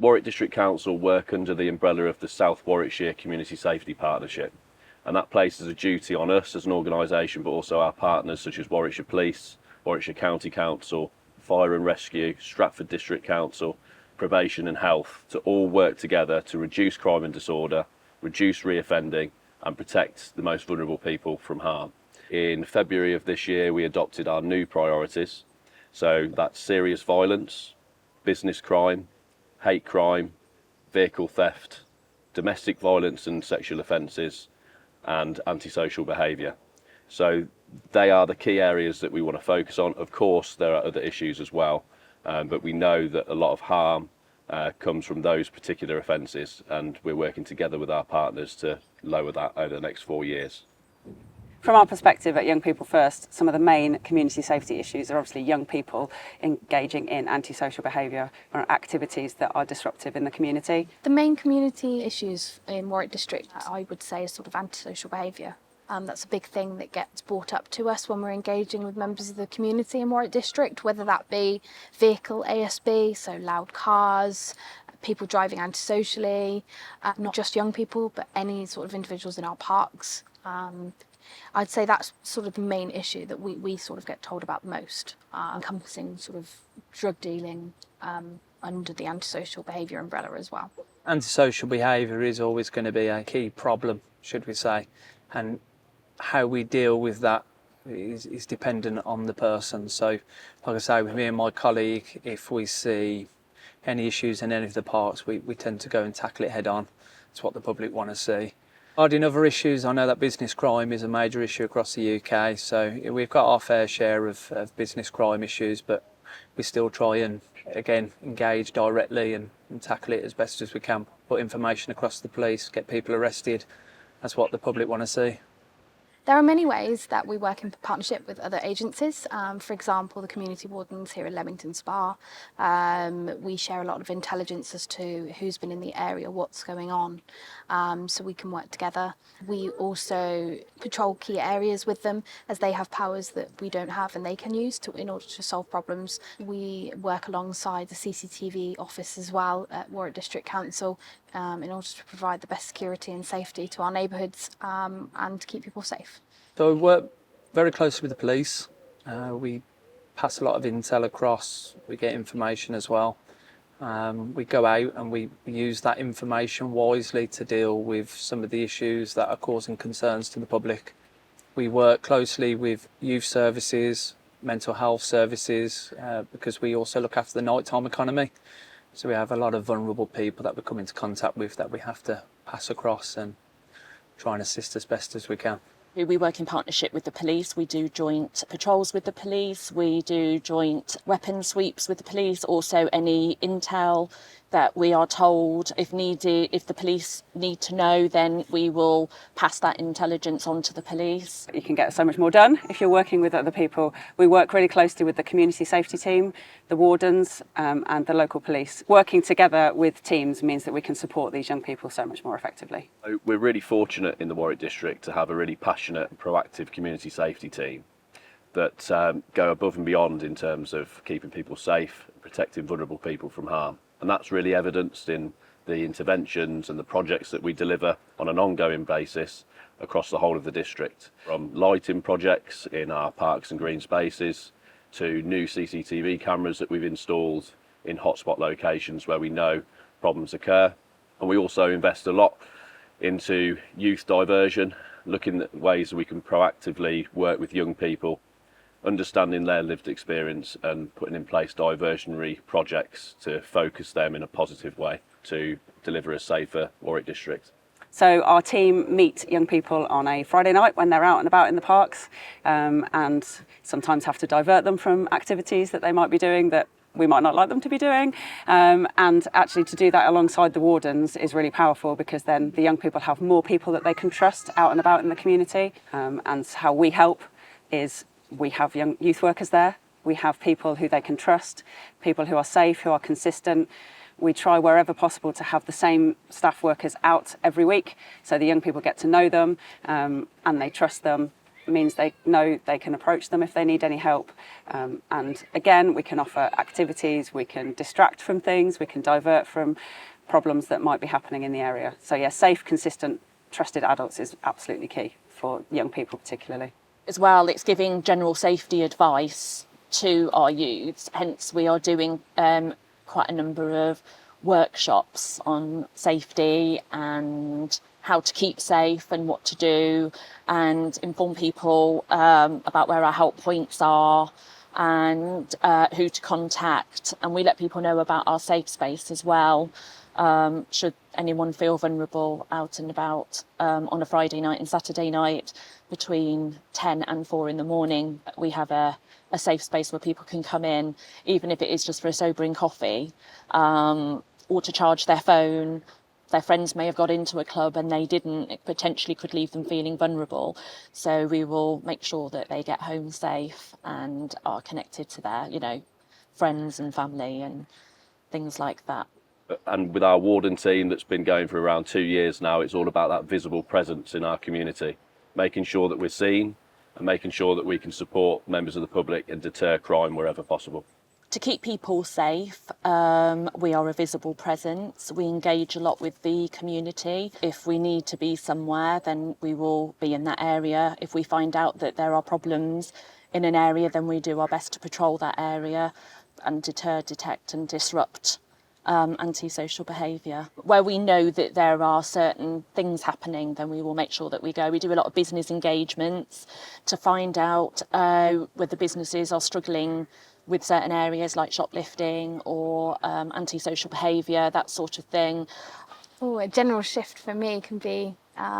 Warwick District Council work under the umbrella of the South Warwickshire Community Safety Partnership, and that places a duty on us as an organisation, but also our partners such as Warwickshire Police, Warwickshire County Council, Fire and Rescue, Stratford District Council, Probation and Health, to all work together to reduce crime and disorder, reduce reoffending and protect the most vulnerable people from harm. In February of this year we adopted our new priorities, so that's serious violence, business crime, hate crime, vehicle theft, domestic violence and sexual offences, and antisocial behaviour. So they are the key areas that we want to focus on. Of course there are other issues as well, but we know that a lot of harm comes from those particular offences, and we're working together with our partners to lower that over the next 4 years. From our perspective at Young People First, some of the main community safety issues are obviously young people engaging in antisocial behaviour or activities that are disruptive in the community. The main community issues in Warwick District, I would say, is sort of antisocial behaviour. That's a big thing that gets brought up to us when we're engaging with members of the community in Warwick District, whether that be vehicle ASB, so loud cars, people driving antisocially, not just young people, but any sort of individuals in our parks. I'd say that's sort of the main issue that we sort of get told about the most, encompassing sort of drug dealing under the antisocial behaviour umbrella as well. Antisocial behaviour is always going to be a key problem, should we say, and how we deal with that is dependent on the person. So, like I say, with me and my colleague, if we see any issues in any of the parks, we tend to go and tackle it head on. It's what the public want to see. Regarding other issues, I know that business crime is a major issue across the UK, so we've got our fair share of business crime issues, but we still try and, again, engage directly and tackle it as best as we can. Put information across the police, get people arrested. That's what the public want to see. There are many ways that we work in partnership with other agencies. For example, the community wardens here at Leamington Spa. We share a lot of intelligence as to who's been in the area, what's going on, so we can work together. We also patrol key areas with them, as they have powers that we don't have and they can use in order to solve problems. We work alongside the CCTV office as well at Warwick District Council in order to provide the best security and safety to our neighbourhoods and to keep people safe. So we work very closely with the police. We pass a lot of intel across. We get information as well. We go out and we use that information wisely to deal with some of the issues that are causing concerns to the public. We work closely with youth services, mental health services, because we also look after the nighttime economy. So we have a lot of vulnerable people that we come into contact with that we have to pass across and try and assist as best as we can. We work in partnership with the police. We do joint patrols with the police. We do joint weapon sweeps with the police. Also any intel that we are told, if needed, if the police need to know, then we will pass that intelligence on to the police. You can get so much more done if you're working with other people. We work really closely with the community safety team, the wardens and the local police. Working together with teams means that we can support these young people so much more effectively. We're really fortunate in the Warwick District to have a really passionate and proactive community safety team that go above and beyond in terms of keeping people safe, protecting vulnerable people from harm. And that's really evidenced in the interventions and the projects that we deliver on an ongoing basis across the whole of the district. From lighting projects in our parks and green spaces to new CCTV cameras that we've installed in hotspot locations where we know problems occur. And we also invest a lot into youth diversion, looking at ways that we can proactively work with young people, understanding their lived experience and putting in place diversionary projects to focus them in a positive way to deliver a safer Warwick District. So our team meet young people on a Friday night when they're out and about in the parks, and sometimes have to divert them from activities that they might be doing that we might not like them to be doing. And actually to do that alongside the wardens is really powerful, because then the young people have more people that they can trust out and about in the community. And how we help is we have young youth workers there. We have people who they can trust, people who are safe, who are consistent. We try wherever possible to have the same staff workers out every week, so the young people get to know them and they trust them. means they know they can approach them if they need any help. And again, we can offer activities, we can distract from things, we can divert from problems that might be happening in the area. So yeah, safe, consistent, trusted adults is absolutely key for young people particularly. As well, it's giving general safety advice to our youths, hence we are doing quite a number of workshops on safety and how to keep safe and what to do, and inform people about where our help points are and who to contact. And we let people know about our safe space as well, should anyone feel vulnerable out and about on a Friday night and Saturday night between 10 and 4 in the morning. We have a safe space where people can come in, even if it is just for a sobering coffee, or to charge their phone. Their friends may have got into a club and they didn't. It potentially could leave them feeling vulnerable. So we will make sure that they get home safe and are connected to their, friends and family and things like that. And with our warden team that's been going for around 2 years now, it's all about that visible presence in our community, making sure that we're seen and making sure that we can support members of the public and deter crime wherever possible. To keep people safe, we are a visible presence. We engage a lot with the community. If we need to be somewhere, then we will be in that area. If we find out that there are problems in an area, then we do our best to patrol that area and deter, detect and disrupt antisocial behaviour. Where we know that there are certain things happening, then we will make sure that we go. We do a lot of business engagements to find out whether businesses are struggling with certain areas like shoplifting or antisocial behaviour, that sort of thing. A general shift for me can be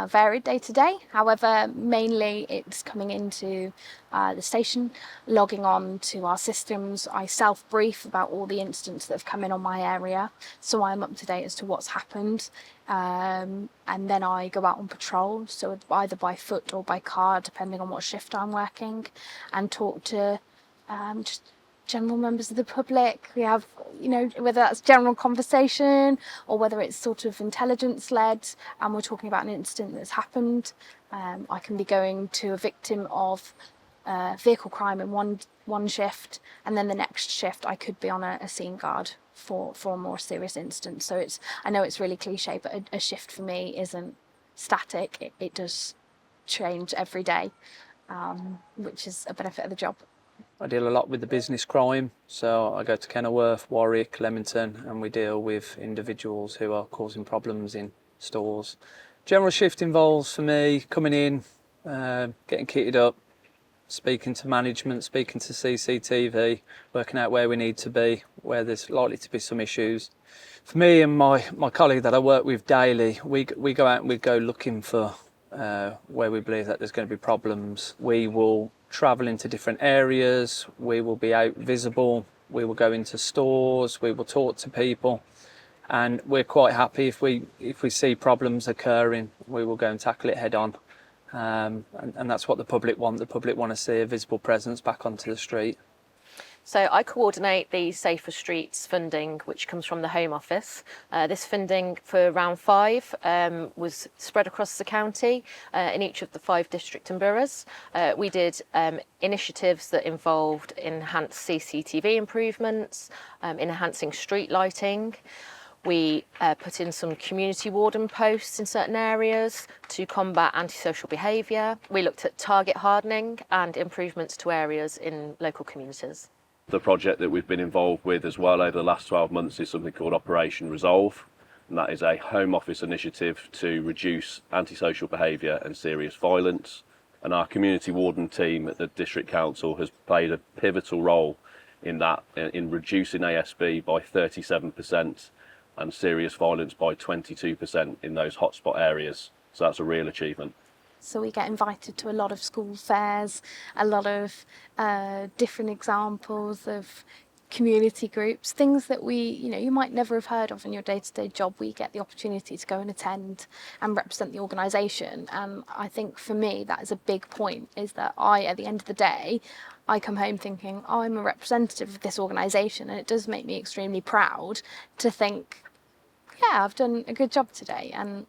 varied day to day. However, mainly it's coming into the station, logging on to our systems. I self-brief about all the incidents that have come in on my area, so I'm up to date as to what's happened. And then I go out on patrol, so either by foot or by car, depending on what shift I'm working, and talk to just general members of the public. We have, whether that's general conversation or whether it's sort of intelligence led, and we're talking about an incident that's happened. I can be going to a victim of vehicle crime in one shift, and then the next shift I could be on a scene guard for a more serious incident. So I know it's really cliche, but a shift for me isn't static. It does change every day, which is a benefit of the job. I deal a lot with the business crime, so I go to Kenilworth, Warwick, Leamington, and we deal with individuals who are causing problems in stores. General shift involves, for me, coming in, getting kitted up, speaking to management, speaking to CCTV, working out where we need to be, where there's likely to be some issues. For me and my colleague that I work with daily, we go out and we go looking for where we believe that there's going to be problems. We will travel into different areas, we will be out visible, we will go into stores, we will talk to people, and we're quite happy if we see problems occurring, we will go and tackle it head on. And that's what the public want. The public want to see a visible presence back onto the street. So I coordinate the Safer Streets funding, which comes from the Home Office. This funding for round 5 was spread across the county in each of the 5 district and boroughs. We did initiatives that involved enhanced CCTV improvements, enhancing street lighting. We put in some community warden posts in certain areas to combat antisocial behaviour. We looked at target hardening and improvements to areas in local communities. The project that we've been involved with as well over the last 12 months is something called Operation Resolve, and that is a Home Office initiative to reduce antisocial behaviour and serious violence. And our community warden team at the District Council has played a pivotal role in that, in reducing ASB by 37% and serious violence by 22% in those hotspot areas. So that's a real achievement. So we get invited to a lot of school fairs, a lot of different examples of community groups, things that you might never have heard of in your day-to-day job. We get the opportunity to go and attend and represent the organisation. And I think for me, that is a big point, is that at the end of the day, I come home thinking, I'm a representative of this organisation, and it does make me extremely proud to think, yeah, I've done a good job today. And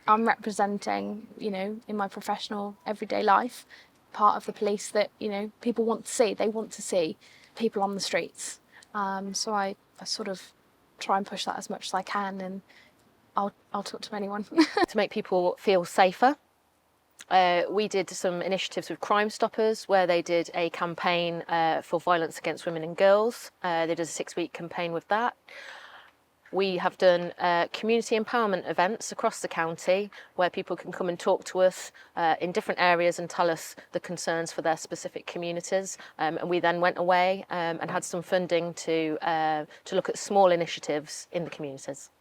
I'm representing, you know, in my professional everyday life, part of the police that, you know, people want to see. They want to see people on the streets. So I sort of try and push that as much as I can, and I'll talk to anyone. To make people feel safer. We did some initiatives with Crime Stoppers where they did a campaign for violence against women and girls. They did a 6-week campaign with that. We have done community empowerment events across the county where people can come and talk to us in different areas and tell us the concerns for their specific communities. And we then went away and had some funding to look at small initiatives in the communities.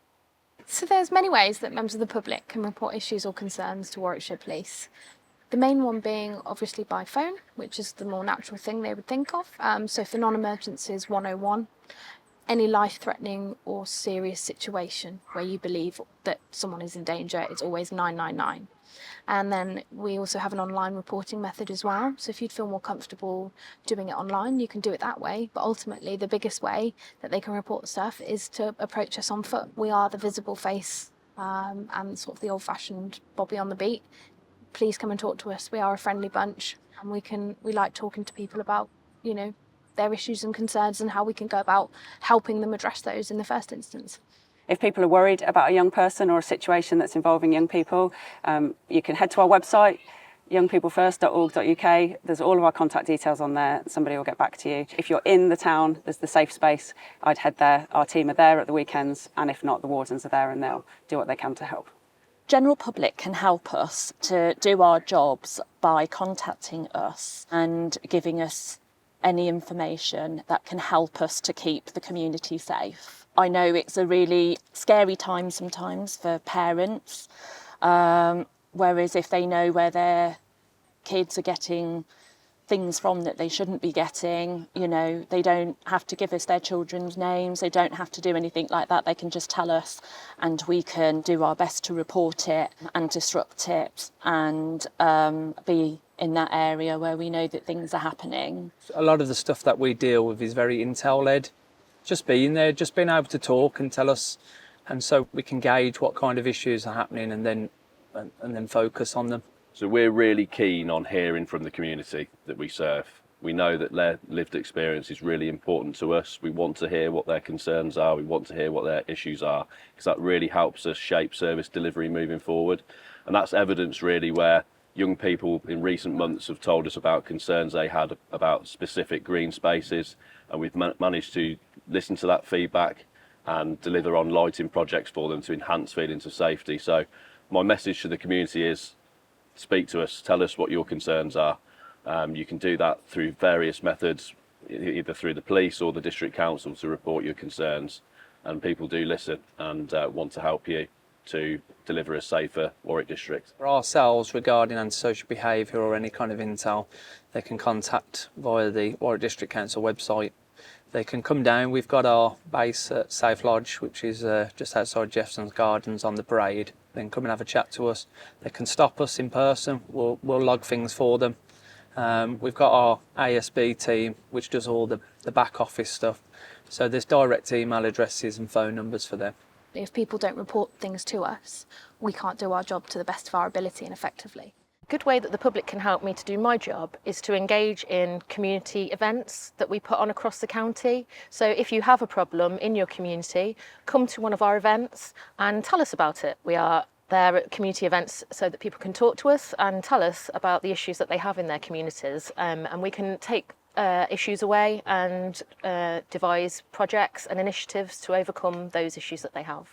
So there's many ways that members of the public can report issues or concerns to Warwickshire Police. The main one being obviously by phone, which is the more natural thing they would think of. So for non-emergencies, 101. Any life-threatening or serious situation where you believe that someone is in danger, it's always 999. And then we also have an online reporting method as well. So if you'd feel more comfortable doing it online, you can do it that way. But ultimately, the biggest way that they can report stuff is to approach us on foot. We are the visible face and sort of the old-fashioned Bobby on the beat. Please come and talk to us. We are a friendly bunch, and we like talking to people about, you know, their issues and concerns and how we can go about helping them address those in the first instance. If people are worried about a young person or a situation that's involving young people, you can head to our website, youngpeoplefirst.org.uk. There's all of our contact details on there. Somebody will get back to you. If you're in the town, there's the safe space. I'd head there. Our team are there at the weekends, and if not, the wardens are there and they'll do what they can to help. General public can help us to do our jobs by contacting us and giving us any information that can help us to keep the community safe. I know it's a really scary time sometimes for parents, whereas if they know where their kids are getting things from that they shouldn't be getting, you know, they don't have to give us their children's names, they don't have to do anything like that, they can just tell us and we can do our best to report it and disrupt it and be in that area where we know that things are happening. A lot of the stuff that we deal with is very intel-led. Just being there, just being able to talk and tell us, and so we can gauge what kind of issues are happening and then focus on them. So we're really keen on hearing from the community that we serve. We know that their lived experience is really important to us. We want to hear what their concerns are. We want to hear what their issues are, because that really helps us shape service delivery moving forward. And that's evidence really where young people in recent months have told us about concerns they had about specific green spaces, and we've managed to listen to that feedback and deliver on lighting projects for them to enhance feelings of safety. So my message to the community is speak to us, tell us what your concerns are. You can do that through various methods, either through the police or the district council, to report your concerns, and people do listen and want to help you to deliver a safer Warwick district. For ourselves, regarding antisocial behaviour or any kind of intel, they can contact via the Warwick District Council website. They can come down. We've got our base at Safe Lodge, which is just outside Jeffson's Gardens on the parade. Then come and have a chat to us. They can stop us in person. We'll log things for them. We've got our ASB team, which does all the back office stuff. So there's direct email addresses and phone numbers for them. If people don't report things to us, we can't do our job to the best of our ability and effectively. A good way that the public can help me to do my job is to engage in community events that we put on across the county. So if you have a problem in your community, come to one of our events and tell us about it. We are there at community events so that people can talk to us and tell us about the issues that they have in their communities, and we can take issues away and devise projects and initiatives to overcome those issues that they have.